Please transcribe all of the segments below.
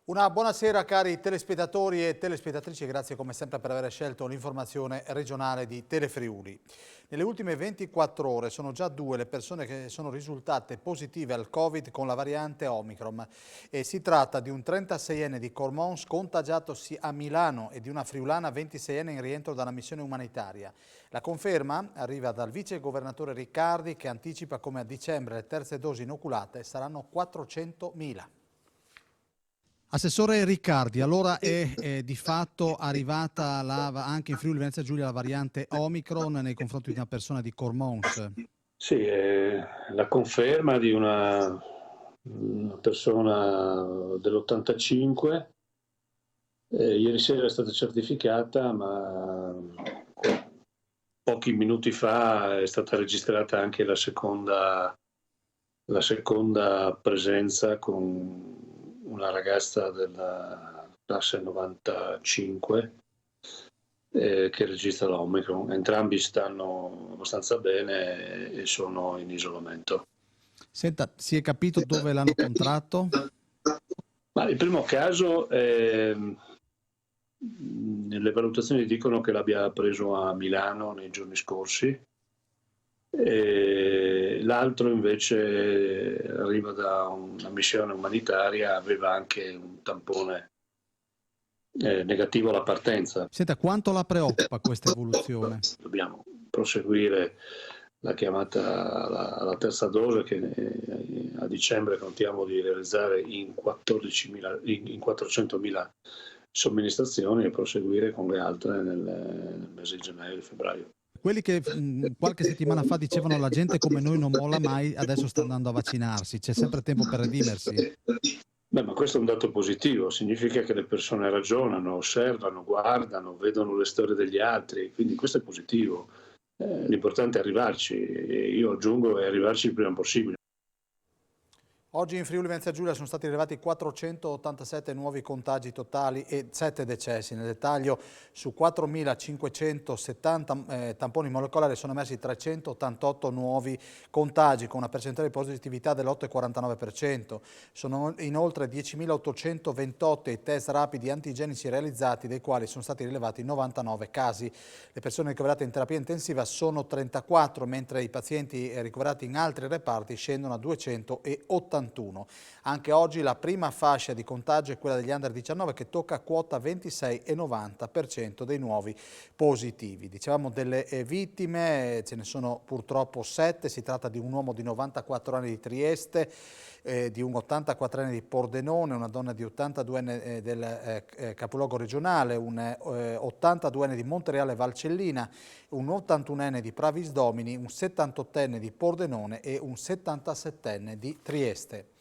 Una buonasera cari telespettatori e telespettatrici, grazie come sempre per aver scelto l'informazione regionale di Telefriuli. Nelle ultime 24 ore sono già 2 le persone che sono risultate positive al Covid con la variante Omicron e si tratta di un 36enne di Cormons contagiatosi a Milano e di una friulana 26enne in rientro dalla missione umanitaria. La conferma arriva dal vice governatore Riccardi che anticipa come a dicembre le terze dosi inoculate saranno 400.000. Assessore Riccardi, allora è di fatto arrivata anche in Friuli Venezia Giulia la variante Omicron nei confronti di una persona di Cormons? Sì, è la conferma di una persona dell'85, ieri sera è stata certificata, ma pochi minuti fa è stata registrata anche la seconda presenza con una ragazza della classe 95 che registra l'Omicron. Entrambi stanno abbastanza bene e sono in isolamento. Senta, si è capito dove l'hanno contratto? Ma il primo caso, le valutazioni dicono che l'abbia preso a Milano nei giorni scorsi. L'altro invece arriva da una missione umanitaria, aveva anche un tampone negativo alla partenza. Senta, quanto la preoccupa questa evoluzione? Dobbiamo proseguire la chiamata alla terza dose che a dicembre contiamo di realizzare in 400.000 somministrazioni e proseguire con le altre nel mese di gennaio e febbraio. Quelli che qualche settimana fa dicevano la gente come noi non molla mai, adesso sta andando a vaccinarsi, c'è sempre tempo per redimersi. Beh, ma questo è un dato positivo, significa che le persone ragionano, osservano, guardano, vedono le storie degli altri, quindi questo è positivo. L'importante è arrivarci e io aggiungo è arrivarci il prima possibile. Oggi in Friuli Venezia Giulia sono stati rilevati 487 nuovi contagi totali e 7 decessi. Nel dettaglio, su 4.570 tamponi molecolari sono emersi 388 nuovi contagi, con una percentuale di positività dell'8,49%. Sono inoltre 10.828 i test rapidi antigenici realizzati, dei quali sono stati rilevati 99 casi. Le persone ricoverate in terapia intensiva sono 34, mentre i pazienti ricoverati in altri reparti scendono a 281. Anche oggi la prima fascia di contagio è quella degli under 19 che tocca quota 26,90% dei nuovi positivi. Dicevamo delle vittime, ce ne sono purtroppo 7, si tratta di un uomo di 94 anni di Trieste, di un 84enne di Pordenone, una donna di 82enne del capoluogo regionale, un 82enne di Montereale Valcellina, un 81enne di Pravisdomini, un 78enne di Pordenone e un 77enne di Trieste.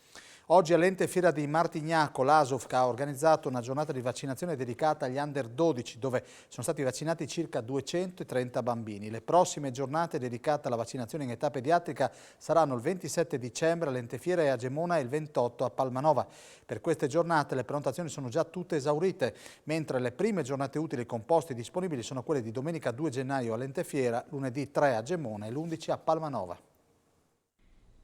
Oggi all'Ente Fiera di Martignaco l'ASOF ha organizzato una giornata di vaccinazione dedicata agli under 12 dove sono stati vaccinati circa 230 bambini. Le prossime giornate dedicate alla vaccinazione in età pediatrica saranno il 27 dicembre all'Ente Fiera e a Gemona e il 28 a Palmanova. Per queste giornate le prenotazioni sono già tutte esaurite, mentre le prime giornate utili con posti disponibili sono quelle di domenica 2 gennaio all'Ente Fiera, lunedì 3 a Gemona e l'11 a Palmanova.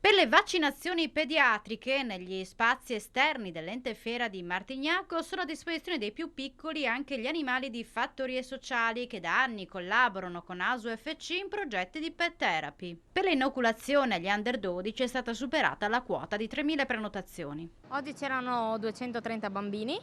Per le vaccinazioni pediatriche negli spazi esterni dell'Ente Fiera di Martignaco sono a disposizione dei più piccoli anche gli animali di fattorie sociali che da anni collaborano con ASO-FC in progetti di pet therapy. Per l'inoculazione agli under 12 è stata superata la quota di 3.000 prenotazioni. Oggi c'erano 230 bambini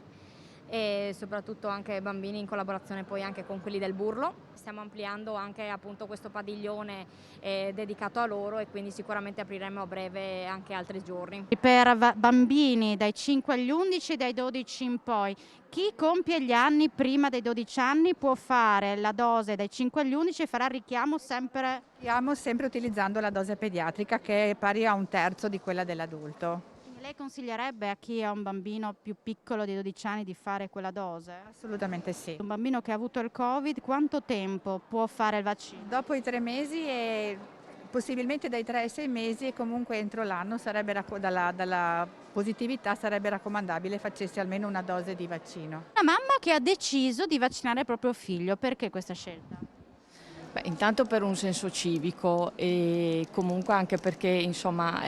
e soprattutto anche bambini in collaborazione poi anche con quelli del Burlo. Stiamo ampliando anche appunto questo padiglione dedicato a loro e quindi sicuramente apriremo a breve anche altri giorni. Per bambini dai 5 agli 11 e dai 12 in poi, chi compie gli anni prima dei 12 anni può fare la dose dai 5 agli 11 e farà richiamo sempre utilizzando la dose pediatrica che è pari a 1/3 di quella dell'adulto. Lei consiglierebbe a chi ha un bambino più piccolo di 12 anni di fare quella dose? Assolutamente sì. Un bambino che ha avuto il Covid, quanto tempo può fare il vaccino? Dopo i 3 mesi e possibilmente dai 3 ai 6 mesi e comunque entro l'anno dalla positività sarebbe raccomandabile facessi almeno una dose di vaccino. Una mamma che ha deciso di vaccinare il proprio figlio, perché questa scelta? Intanto per un senso civico e comunque anche perché insomma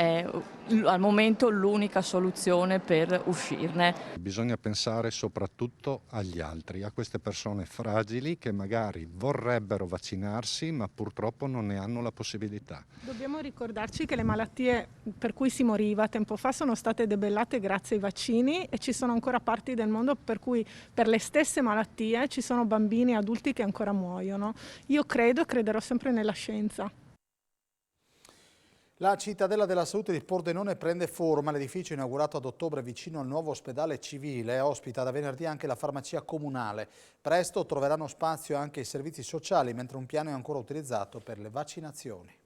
al momento l'unica soluzione per uscirne. Bisogna pensare soprattutto agli altri, a queste persone fragili che magari vorrebbero vaccinarsi ma purtroppo non ne hanno la possibilità. Dobbiamo ricordarci che le malattie per cui si moriva tempo fa sono state debellate grazie ai vaccini e ci sono ancora parti del mondo per cui per le stesse malattie ci sono bambini e adulti che ancora muoiono. Io crederò sempre nella scienza. La cittadella della salute di Pordenone prende forma. L'edificio inaugurato ad ottobre vicino al nuovo ospedale civile ospita da venerdì anche la farmacia comunale. Presto troveranno spazio anche i servizi sociali, mentre un piano è ancora utilizzato per le vaccinazioni.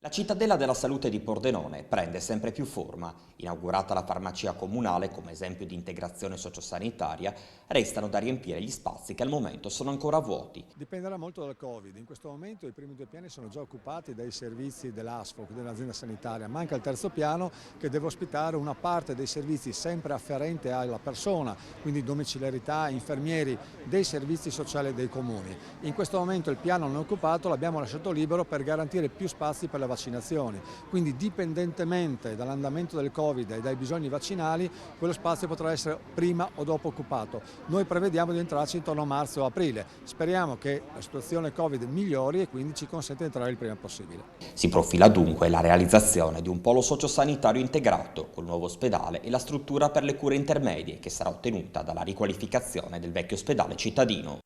La cittadella della salute di Pordenone prende sempre più forma. Inaugurata la farmacia comunale come esempio di integrazione sociosanitaria, restano da riempire gli spazi che al momento sono ancora vuoti. Dipenderà molto dal Covid. In questo momento i primi 2 piani sono già occupati dai servizi dell'ASFOC, dell'azienda sanitaria. Manca il terzo piano che deve ospitare una parte dei servizi sempre afferente alla persona, quindi domiciliarità, infermieri, dei servizi sociali dei comuni. In questo momento il piano non è occupato, l'abbiamo lasciato libero per garantire più spazi per le vaccinazioni, quindi dipendentemente dall'andamento del Covid e dai bisogni vaccinali, quello spazio potrà essere prima o dopo occupato. Noi prevediamo di entrarci intorno a marzo o aprile, speriamo che la situazione Covid migliori e quindi ci consente di entrare il prima possibile. Si profila dunque la realizzazione di un polo sociosanitario integrato col nuovo ospedale e la struttura per le cure intermedie che sarà ottenuta dalla riqualificazione del vecchio ospedale cittadino.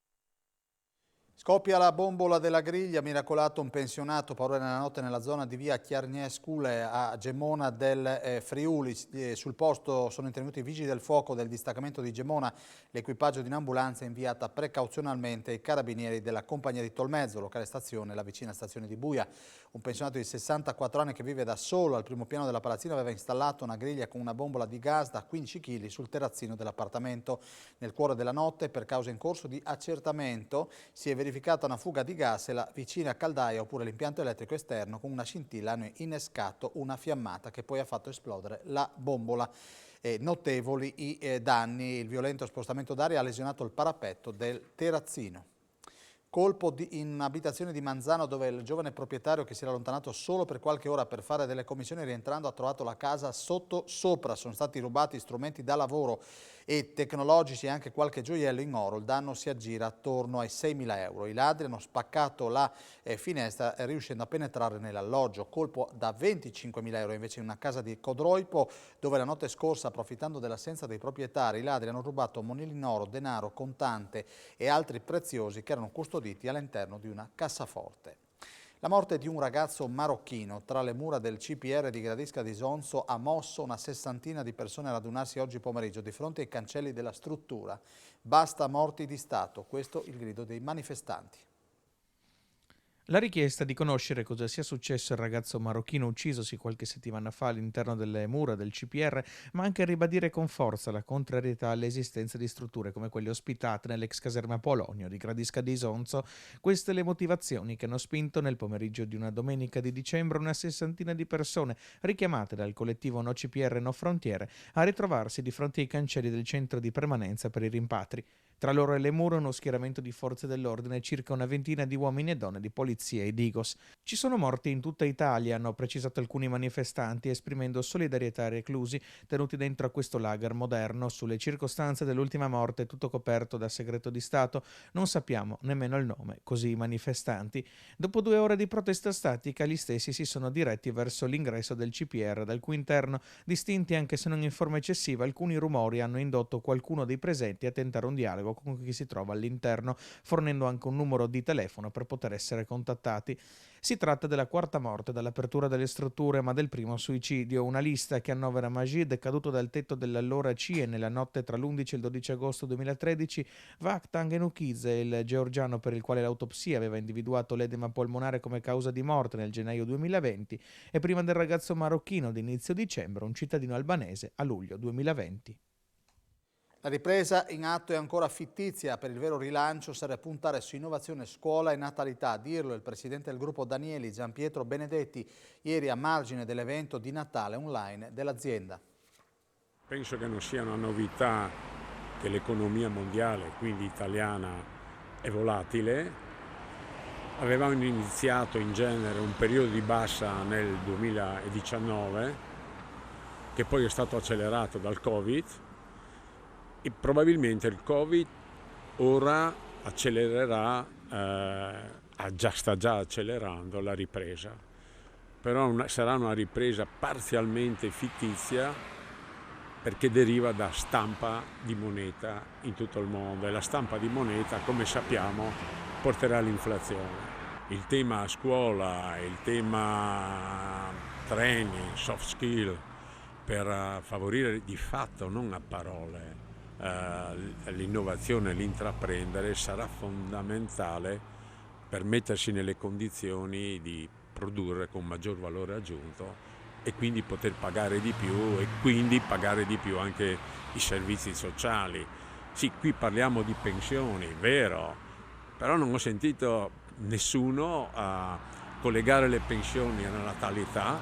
Scoppia la bombola della griglia, miracolato un pensionato, paura nella notte nella zona di via Chiarniescule a Gemona del Friuli. Sul posto sono intervenuti i vigili del fuoco del distaccamento di Gemona, l'equipaggio di un'ambulanza inviata precauzionalmente ai carabinieri della compagnia di Tolmezzo, locale stazione, la vicina stazione di Buia. Un pensionato di 64 anni che vive da solo al primo piano della palazzina aveva installato una griglia con una bombola di gas da 15 kg sul terrazzino dell'appartamento. Nel cuore della notte, per causa in corso di accertamento, si è verificata una fuga di gas e la vicina caldaia oppure l'impianto elettrico esterno con una scintilla hanno innescato una fiammata che poi ha fatto esplodere la bombola. Notevoli i danni, il violento spostamento d'aria ha lesionato il parapetto del terrazzino. Colpo in un'abitazione di Manzano dove il giovane proprietario che si era allontanato solo per qualche ora per fare delle commissioni rientrando ha trovato la casa sopra. Sono stati rubati strumenti da lavoro e tecnologici e anche qualche gioiello in oro. Il danno si aggira attorno ai 6.000 euro. I ladri hanno spaccato la finestra riuscendo a penetrare nell'alloggio. Colpo da 25.000 euro invece in una casa di Codroipo dove la notte scorsa, approfittando dell'assenza dei proprietari, i ladri hanno rubato monili in oro, denaro, contante e altri preziosi che erano custoditi all'interno di una cassaforte. La morte di un ragazzo marocchino tra le mura del CPR di Gradisca di Sonzo ha mosso una 60ina di persone a radunarsi oggi pomeriggio di fronte ai cancelli della struttura. Basta morti di Stato, questo il grido dei manifestanti. La richiesta di conoscere cosa sia successo al ragazzo marocchino uccisosi qualche settimana fa all'interno delle mura del CPR, ma anche ribadire con forza la contrarietà all'esistenza di strutture come quelle ospitate nell'ex caserma Polonio di Gradisca di Sonzo. Queste le motivazioni che hanno spinto nel pomeriggio di una domenica di dicembre una 60ina di persone richiamate dal collettivo No CPR No Frontiere a ritrovarsi di fronte ai cancelli del centro di permanenza per i rimpatri. Tra loro e le mura uno schieramento di forze dell'ordine e circa una ventina di uomini e donne di polizia e Digos. Ci sono morti in tutta Italia, hanno precisato alcuni manifestanti, esprimendo solidarietà ai reclusi tenuti dentro a questo lager moderno. Sulle circostanze dell'ultima morte, tutto coperto da segreto di Stato, non sappiamo nemmeno il nome, così i manifestanti. Dopo 2 ore di protesta statica, gli stessi si sono diretti verso l'ingresso del CPR, dal cui interno, distinti anche se non in forma eccessiva, alcuni rumori hanno indotto qualcuno dei presenti a tentare un dialogo con chi si trova all'interno, fornendo anche un numero di telefono per poter essere contattati. Si tratta della 4ª morte dall'apertura delle strutture, ma del primo suicidio. Una lista che annovera Majid, caduto dal tetto dell'allora CIE nella notte tra l'11 e il 12 agosto 2013, Vakhtang Enukize, il georgiano per il quale l'autopsia aveva individuato l'edema polmonare come causa di morte nel gennaio 2020, e prima del ragazzo marocchino di inizio dicembre, un cittadino albanese a luglio 2020. La ripresa in atto è ancora fittizia, per il vero rilancio serve puntare su innovazione, scuola e natalità. A dirlo il presidente del gruppo Danieli, Gianpietro Benedetti, ieri a margine dell'evento di Natale online dell'azienda. Penso che non sia una novità che l'economia mondiale, quindi italiana, è volatile. Avevamo iniziato in genere un periodo di bassa nel 2019, che poi è stato accelerato dal Covid, e probabilmente il Covid ora accelererà, sta già accelerando la ripresa, però sarà una ripresa parzialmente fittizia perché deriva da stampa di moneta in tutto il mondo, e la stampa di moneta, come sappiamo, porterà all'inflazione. Il tema scuola, il tema training, soft skill, per favorire di fatto, non a parole, l'innovazione e l'intraprendere, sarà fondamentale per mettersi nelle condizioni di produrre con maggior valore aggiunto e quindi poter pagare di più, e quindi pagare di più anche i servizi sociali. Sì, qui parliamo di pensioni, vero, però non ho sentito nessuno collegare le pensioni alla natalità,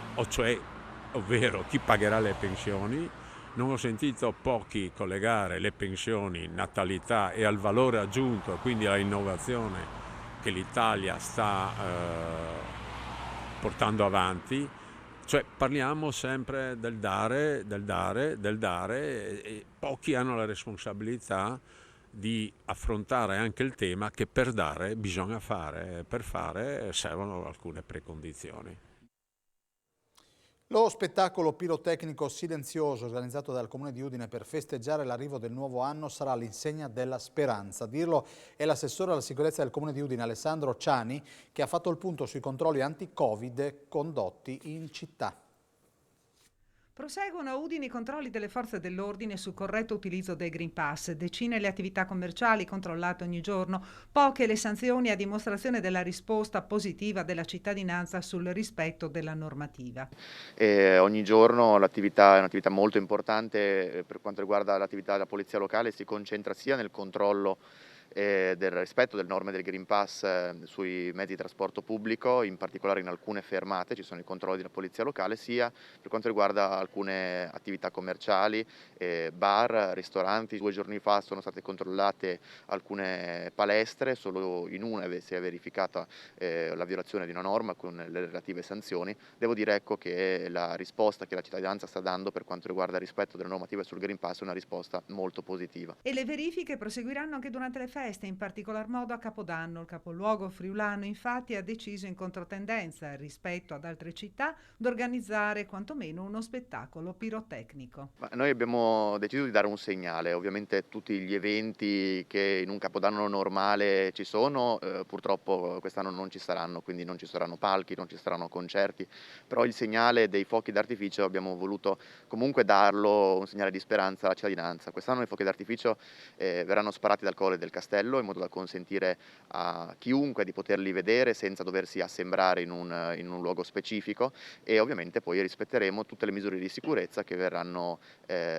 ovvero chi pagherà le pensioni. Non ho sentito pochi collegare le pensioni, natalità e al valore aggiunto, quindi alla innovazione che l'Italia sta portando avanti. Cioè parliamo sempre del dare, e pochi hanno la responsabilità di affrontare anche il tema che per dare bisogna fare, per fare servono alcune precondizioni. Lo spettacolo pirotecnico silenzioso organizzato dal Comune di Udine per festeggiare l'arrivo del nuovo anno sarà all'insegna della speranza. A dirlo è l'assessore alla sicurezza del Comune di Udine, Alessandro Ciani, che ha fatto il punto sui controlli anti-Covid condotti in città. Proseguono a Udine i controlli delle forze dell'ordine sul corretto utilizzo del Green Pass. Decine le attività commerciali controllate ogni giorno, poche le sanzioni a dimostrazione della risposta positiva della cittadinanza sul rispetto della normativa. Ogni giorno l'attività è un'attività molto importante per quanto riguarda l'attività della polizia locale, si concentra sia nel controllo del rispetto delle norme del Green Pass sui mezzi di trasporto pubblico, in particolare in alcune fermate ci sono i controlli della polizia locale, sia per quanto riguarda alcune attività commerciali, bar, ristoranti. 2 giorni fa sono state controllate alcune palestre, solo in una si è verificata la violazione di una norma con le relative sanzioni. Devo dire che la risposta che la cittadinanza sta dando per quanto riguarda il rispetto delle normative sul Green Pass è una risposta molto positiva. E le verifiche proseguiranno anche durante le feste, in particolar modo a Capodanno. Il capoluogo friulano infatti ha deciso in controtendenza rispetto ad altre città di organizzare quantomeno uno spettacolo pirotecnico. Noi abbiamo deciso di dare un segnale. Ovviamente tutti gli eventi che in un Capodanno normale ci sono, purtroppo quest'anno non ci saranno, quindi non ci saranno palchi, non ci saranno concerti, però il segnale dei fuochi d'artificio abbiamo voluto comunque darlo, un segnale di speranza alla cittadinanza. Quest'anno i fuochi d'artificio verranno sparati dal Colle del Castello, in modo da consentire a chiunque di poterli vedere senza doversi assembrare in un luogo specifico, e ovviamente poi rispetteremo tutte le misure di sicurezza che verranno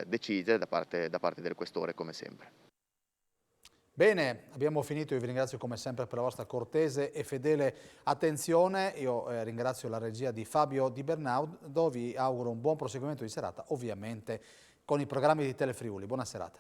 decise da parte del questore, come sempre. Bene, abbiamo finito, io vi ringrazio come sempre per la vostra cortese e fedele attenzione. Io ringrazio la regia di Fabio Di Bernardo, vi auguro un buon proseguimento di serata, ovviamente con i programmi di Telefriuli. Buona serata.